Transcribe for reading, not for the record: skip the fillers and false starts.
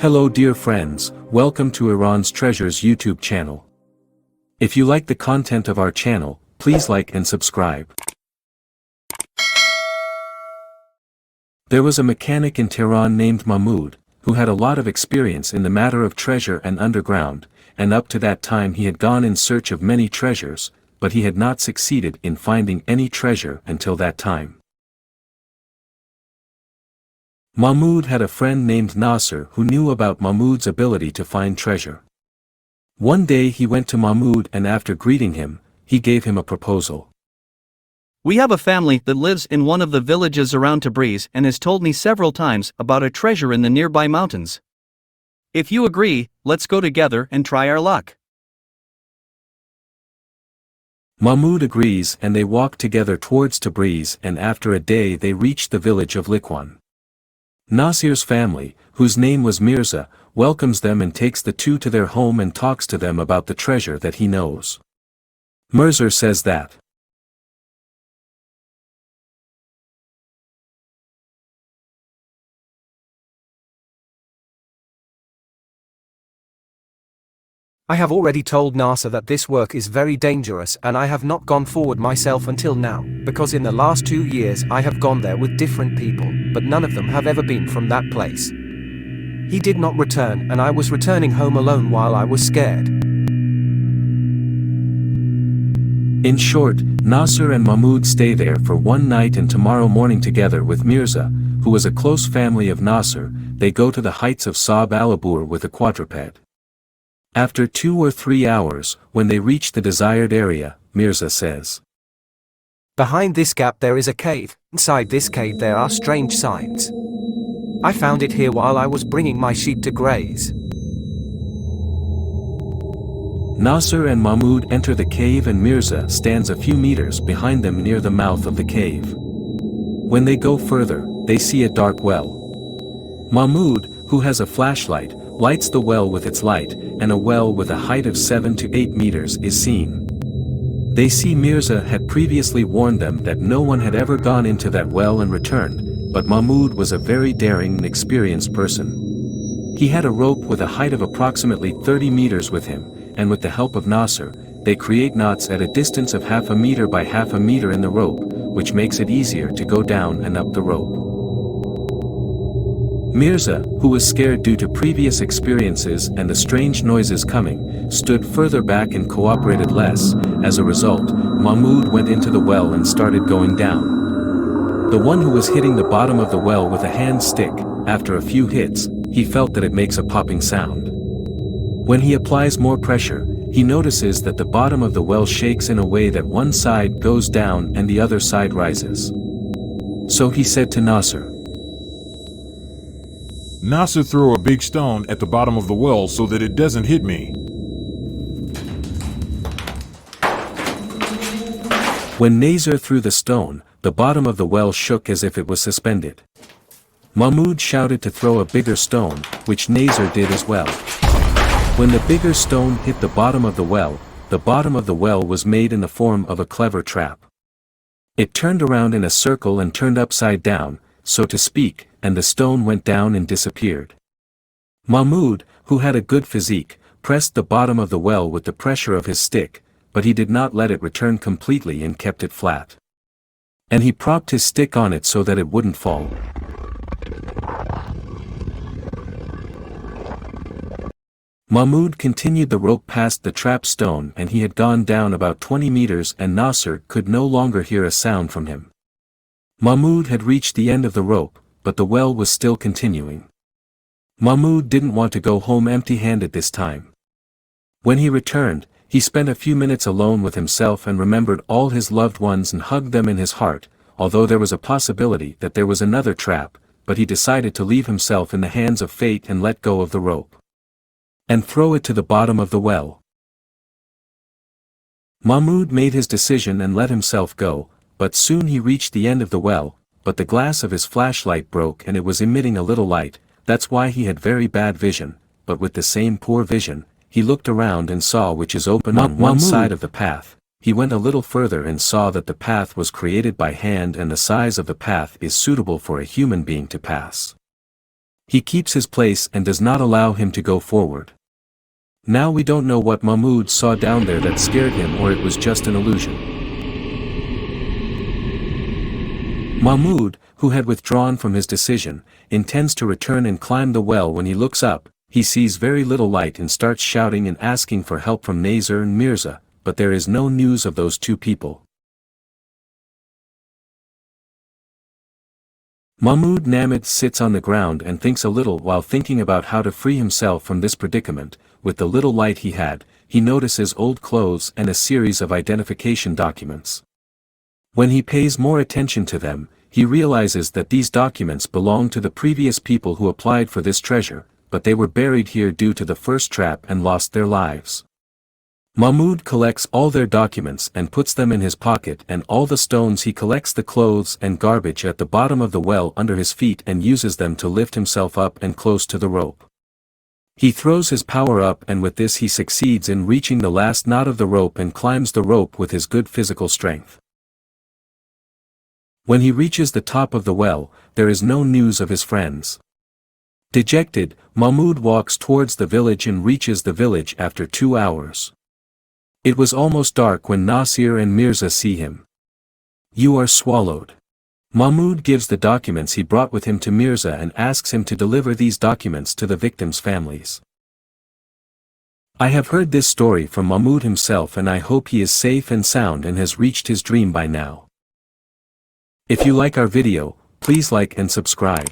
Hello dear friends, welcome to Iran's Treasures YouTube channel. If you like the content of our channel, please like and subscribe. There was a mechanic in Tehran named Mahmud, who had a lot of experience in the matter of treasure and underground, and up to that time he had gone in search of many treasures, but he had not succeeded in finding any treasure until that time. Mahmud had a friend named Nasser who knew about Mahmud's ability to find treasure. One day he went to Mahmud and after greeting him, he gave him a proposal. We have a family that lives in one of the villages around Tabriz and has told me several times about a treasure in the nearby mountains. If you agree, let's go together and try our luck. Mahmud agrees and they walk together towards Tabriz, and after a day they reach the village of Likwan. Nasir's family, whose name was Mirza, welcomes them and takes the two to their home and talks to them about the treasure that he knows. Mirza says that I have already told Nasser that this work is very dangerous and I have not gone forward myself until now, because in the last 2 years I have gone there with different people, but none of them have ever been from that place. He did not return and I was returning home alone while I was scared. In short, Nasser and Mahmud stay there for one night, and tomorrow morning together with Mirza, who was a close family of Nasser, they go to the heights of Sab al-Abur with a quadruped. After 2 or 3 hours, when they reach the desired area, Mirza says, "Behind this gap there is a cave. Inside this cave there are strange signs. I found it here while I was bringing my sheep to graze." Nasser and Mahmud enter the cave and Mirza stands a few meters behind them near the mouth of the cave. When they go further, they see a dark well. Mahmud, who has a flashlight, lights the well with its light, and a well with a height of 7 to 8 meters is seen. They see Mirza had previously warned them that no one had ever gone into that well and returned, but Mahmud was a very daring and experienced person. He had a rope with a height of approximately 30 meters with him, and with the help of Nasser, they create knots at a distance of half a meter by half a meter in the rope, which makes it easier to go down and up the rope. Mirza, who was scared due to previous experiences and the strange noises coming, stood further back and cooperated less. As a result, Mahmud went into the well and started going down. The one who was hitting the bottom of the well with a hand stick, after a few hits, he felt that it makes a popping sound. When he applies more pressure, he notices that the bottom of the well shakes in a way that one side goes down and the other side rises. So he said to Nasser, "Nasser, throw a big stone at the bottom of the well so that it doesn't hit me." When Nasser threw the stone, the bottom of the well shook as if it was suspended. Mahmud shouted to throw a bigger stone, which Nasser did as well. When the bigger stone hit the bottom of the well was made in the form of a clever trap. It turned around in a circle and turned upside down, so to speak, and the stone went down and disappeared. Mahmud, who had a good physique, pressed the bottom of the well with the pressure of his stick, but he did not let it return completely and kept it flat. And he propped his stick on it so that it wouldn't fall. Mahmud continued the rope past the trap stone and he had gone down about 20 meters and Nasser could no longer hear a sound from him. Mahmud had reached the end of the rope, but the well was still continuing. Mahmud didn't want to go home empty-handed this time. When he returned, he spent a few minutes alone with himself and remembered all his loved ones and hugged them in his heart, although there was a possibility that there was another trap, but he decided to leave himself in the hands of fate and let go of the rope. And throw it to the bottom of the well. Mahmud made his decision and let himself go, but soon he reached the end of the well, but the glass of his flashlight broke and it was emitting a little light. That's why he had very bad vision, but with the same poor vision, he looked around and saw which is open on one side of the path. He went a little further and saw that the path was created by hand and the size of the path is suitable for a human being to pass. He keeps his place and does not allow him to go forward. Now we don't know what Mahmud saw down there that scared him, or it was just an illusion. Mahmud, who had withdrawn from his decision, intends to return and climb the well. When he looks up, he sees very little light and starts shouting and asking for help from Nazir and Mirza, but there is no news of those two people. Mahmud Namid sits on the ground and thinks a little. While thinking about how to free himself from this predicament, with the little light he had, he notices old clothes and a series of identification documents. When he pays more attention to them, he realizes that these documents belong to the previous people who applied for this treasure, but they were buried here due to the first trap and lost their lives. Mahmud collects all their documents and puts them in his pocket, and all the stones. He collects the clothes and garbage at the bottom of the well under his feet and uses them to lift himself up and close to the rope. He throws his power up, and with this he succeeds in reaching the last knot of the rope and climbs the rope with his good physical strength. When he reaches the top of the well, there is no news of his friends. Dejected, Mahmud walks towards the village and reaches the village after 2 hours. It was almost dark when Nasir and Mirza see him. "You are swallowed." Mahmud gives the documents he brought with him to Mirza and asks him to deliver these documents to the victims' families. I have heard this story from Mahmud himself, and I hope he is safe and sound and has reached his dream by now. If you like our video, please like and subscribe.